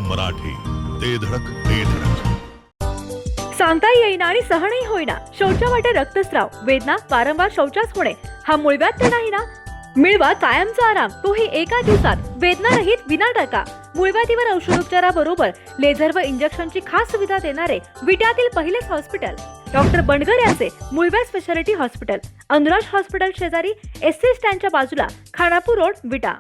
मराठी, ते धडक ते धडक. सांगता येईना आणि सहनही होईना, शौचा वाटे रक्तस्राव, वेदना, वारंवार शौचास होणे हा मूळव्याध तर नाही ना? मिळवा कायमचा आराम, तोही एका दिवसात, वेदना रहित, विना टाका. मूळव्याधीवर औषधोपचाराबरोबर लेझर व इंजेक्शनची खास सुविधा देणारे विट्यातील पहिलेच हॉस्पिटल डॉक्टर बंडगर यांचे मूळव्याध स्पेशालिटी हॉस्पिटल, अनुराज हॉस्पिटल शेजारी, एससी स्टँडच्या बाजूला, खानापूर रोड, विटा.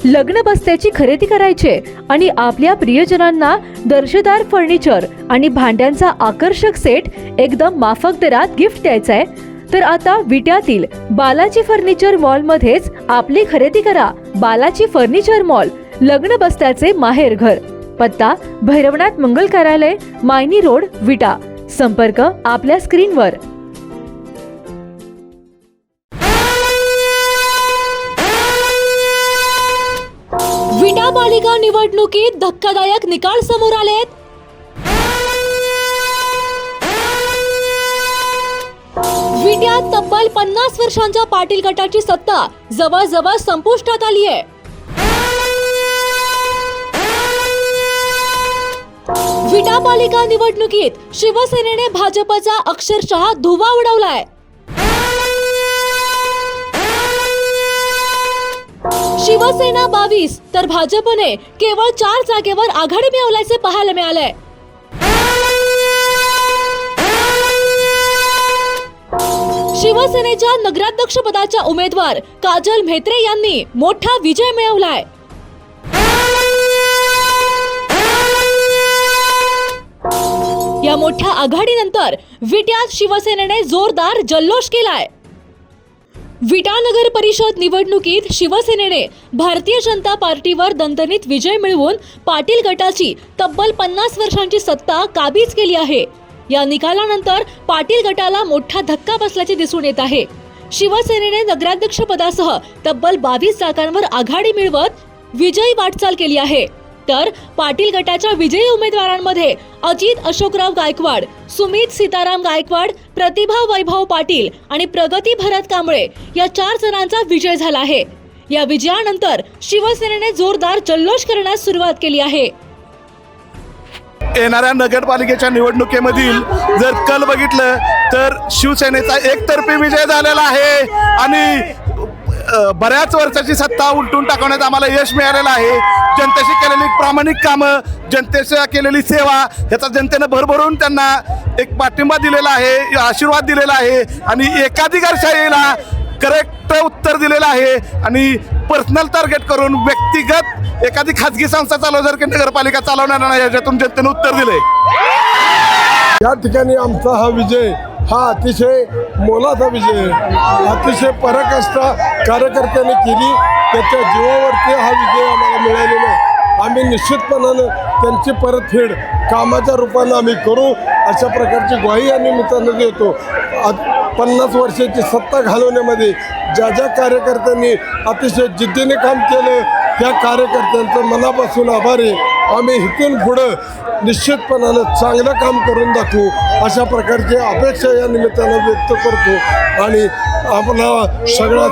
लग्न बस्त्याची खरेदी करायचे आणि आपल्या प्रियजनांना दर्जेदार फर्निचर आणि भांड्यांचा आकर्षक सेट एकदम माफक दरात गिफ्ट द्यायचा आहे, तर आता विट्यातील बालाजी फर्निचर मॉल मध्येच आपली खरेदी करा. बालाजी फर्निचर मॉल, लग्न बस्त्याचे माहेर घर. पत्ता भैरवनाथ मंगल कार्यालय, मायनी रोड, विटा. संपर्क आपल्या स्क्रीनवर. विटा पालिका निवडणुकीत धक्कादायक निकाल समोर आलेत. विट्यात तब्बल 50 वर्षांच्या पाटील गटाची सत्ता जवळजवळ संपुष्टात आली आहे. विटा पालिका निवडणुकीत शिवसेनेने भाजपचा अक्षरशः धुव्वा उडवलाय. शिवसेना 22 तर भाजपने केवळ 4 जागेवर आघाडी मिळवल्याचे पाहायला मिळालंय. शिवसेनेच्या नगराध्यक्ष पदाच्या उमेदवार काजल म्हेत्रे यांनी मोठा विजय मिळवलाय. या मोठ्या आघाडीनंतर विट्यात शिवसेनेने जोरदार जल्लोष केलाय. विटा नगर परिषद निवडणुकीत शिवसेनेने भारतीय जनता पार्टीवर दणदणीत विजय मिळवून पाटील गटाची तब्बल 50 वर्षांची सत्ता काबीज केली आहे. या निकालानंतर पाटील गटाला मोठा धक्का बसल्याचे दिसून येत आहे. शिवसेनेने नगराध्यक्ष पदासह तब्बल 22 जागांवर आघाडी मिळवत विजयी वाटचाल केली आहे. तर पाटील गटाच्या विजयी उमेदवारांमध्ये अजित अशोकराव गायकवाड, सुमित सीताराम गायकवाड, प्रतिभा वैभव पाटील आणि प्रगती भरत कांबळे या 4 जणांचा विजय झाला आहे. या विजयानंतर शिवसेनेने जोरदार जल्लोष करण्यास सुरुवात केली आहे. येणाऱ्या नगरपालिकेच्या निवडणुकीमधील जर कल बघितलं तर शिवसेनेचा एकतर्फी विजय झालेला आहे आणि बऱ्याच वर्षाची सत्ता उलटून टाकवण्यात आम्हाला यश मिळालेलं आहे. जनतेशी केलेली प्रामाणिक कामं, जनतेशी केलेली सेवा याचा जनतेनं भरभरून त्यांना एक पाठिंबा दिलेला आहे, आशीर्वाद दिलेला आहे आणि एकाधिकारशाहीला करेक्ट उत्तर दिलेलं आहे. आणि पर्सनल टार्गेट करून व्यक्तिगत एखादी खाजगी संस्था चालव जर की नगरपालिका चालवणार नाही याच्यातून जनतेनं उत्तर दिले. या ठिकाणी आमचा हा विजय हा अतिशय मोलाचा विजय, अतिशय पराकाष्ठा कार्यकर्त्यांनी केली. त्याच्या जीवावरती हा विजय आम्हाला मिळालेला आहे. आम्ही निश्चितपणानं त्यांची परतफेड कामाच्या रूपानं आम्ही करू अशा प्रकारची ग्वाही या निमित्तानं देतो. 50 वर्षाची सत्ता घालवण्यामध्ये ज्या ज्या कार्यकर्त्यांनी अतिशय जिद्दीने काम केलं त्या कार्यकर्त्यांचं मनापासून आभारी. आम्ही इथून पुढं निश्चितपणानं चांगलं काम करून दाखवू अशा प्रकारची अपेक्षा या निमित्तानं व्यक्त करतो आणि आपला सगळ्या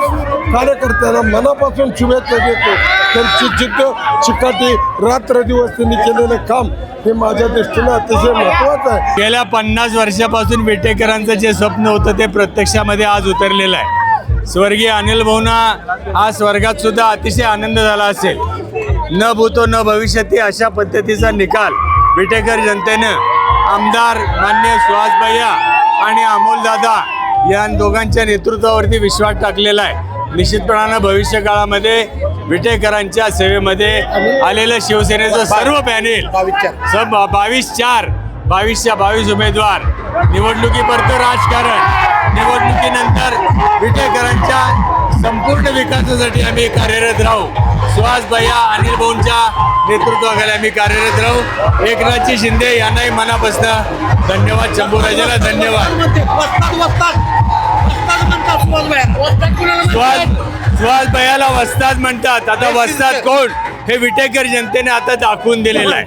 कार्यकर्त्यांना मनापासून शुभेच्छा देतो. त्यांची जिद्द चिकाटी रात्र दिवस त्यांनी केलेलं काम हे माझ्या दृष्टीनं अतिशय महत्त्वाचं आहे. गेल्या 50 वर्षापासून विटेकरांचं जे स्वप्न होतं ते प्रत्यक्षामध्ये आज उतरलेलं आहे. स्वर्गीय अनिल भाऊंना आज स्वर्गात सुद्धा अतिशय आनंद झाला असेल. न भूतो न भविष्यती अशा पद्धतीचा निकाल विटेकर जनतेनं आमदार मान्य सुहास भैया आणि अमोल दादा या दोघांच्या नेतृत्वावरती विश्वास टाकलेला आहे. निश्चितपणानं भविष्य काळामध्ये विटेकरांच्या सेवेमध्ये आलेलं शिवसेनेचं सर्व पॅनेल 22च्या 22 उमेदवार, निवडणुकीपर्यंत राजकारण, निवडणुकीनंतर विटेकरांच्या संपूर्ण विकासासाठी आम्ही कार्यरत राहू. सुहास भैया अनिल भाऊंच्या नेतृत्वाखाली आम्ही कार्यरत राहू. एकनाथजी शिंदे यांनाही मनापासून धन्यवाद. शंभूराजाला धन्यवाद. सुहास भैयाला वस्ताद म्हणतात. आता वस्ताद कोण हे विटेकर जनतेने आता दाखवून दिलेलं आहे.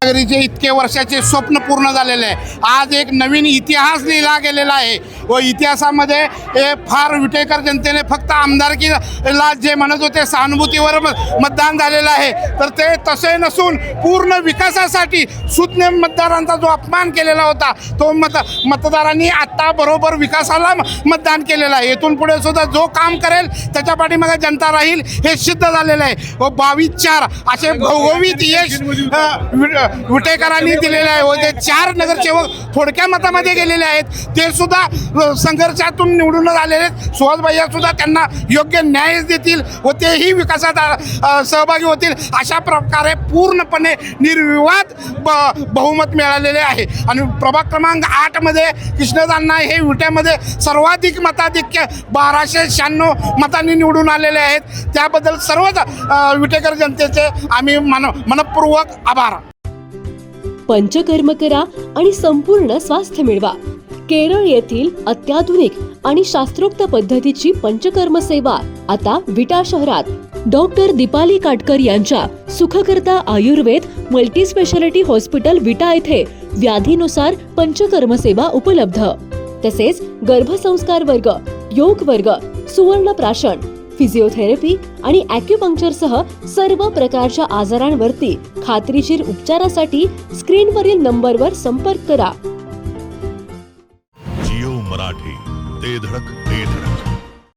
नगरीचे इतके वर्षाचे स्वप्न पूर्ण झालेले आहे. आज एक नवीन इतिहास लिहिला गेलेला आहे व इतिहासामध्ये हे फार विटेकर जनतेने फक्त आमदारकीला जे म्हणत होते सहानुभूतीवर मतदान झालेलं आहे, तर ते तसे नसून पूर्ण विकासासाठी सुज्ञ मतदारांचा जो अपमान केलेला होता तो मतदारांनी आत्ता बरोबर विकासाला मतदान केलेलं आहे. इथून पुढे सुद्धा जो काम करेल त्याच्या पाठीमागे जनता राहील हे सिद्ध झालेलं आहे व 22-4 असे घवघवीत यश विटेकरांनी दिलेले आहे व ते 4 नगरसेवक थोडक्या मतामध्ये गेलेले आहेत. ते सुद्धा संघर्षातून निवडून आलेले आहेत. सुहासभैया सुद्धा त्यांना योग्य न्याय देतील व तेही विकासात सहभागी होतील. अशा प्रकारे पूर्णपणे निर्विवाद बहुमत मिळालेले आहे. आणि प्रभाग क्रमांक 8 मध्ये कृष्णदांना हे विट्यामध्ये सर्वाधिक मताधिक्य 1296 मतांनी निवडून आलेले आहेत. त्याबद्दल सर्वच विटेकर जनतेचे आम्ही मनपूर्वक आभार. पंचकर्म करा आणि संपूर्ण स्वास्थ्य मिळवा. केरळ येथील अत्याधुनिक आणि शास्त्रोक्त पद्धतीची पंचकर्म सेवा आता विटा शहरात डॉक्टर दीपाली काटकर यांच्या सुखकर्ता आयुर्वेद मल्टी स्पेशालिटी हॉस्पिटल विटा येथे व्याधीनुसार पंचकर्म सेवा उपलब्ध. तसेच गर्भसंस्कार वर्ग, योग वर्ग, सुवर्ण प्राशन, फिजिओथेरपी आणि ॲक्युपंक्चरसह सर्व प्रकारच्या आजारांवरती खात्रीशीर उपचारासाठी स्क्रीनवरील नंबरवर संपर्क करा.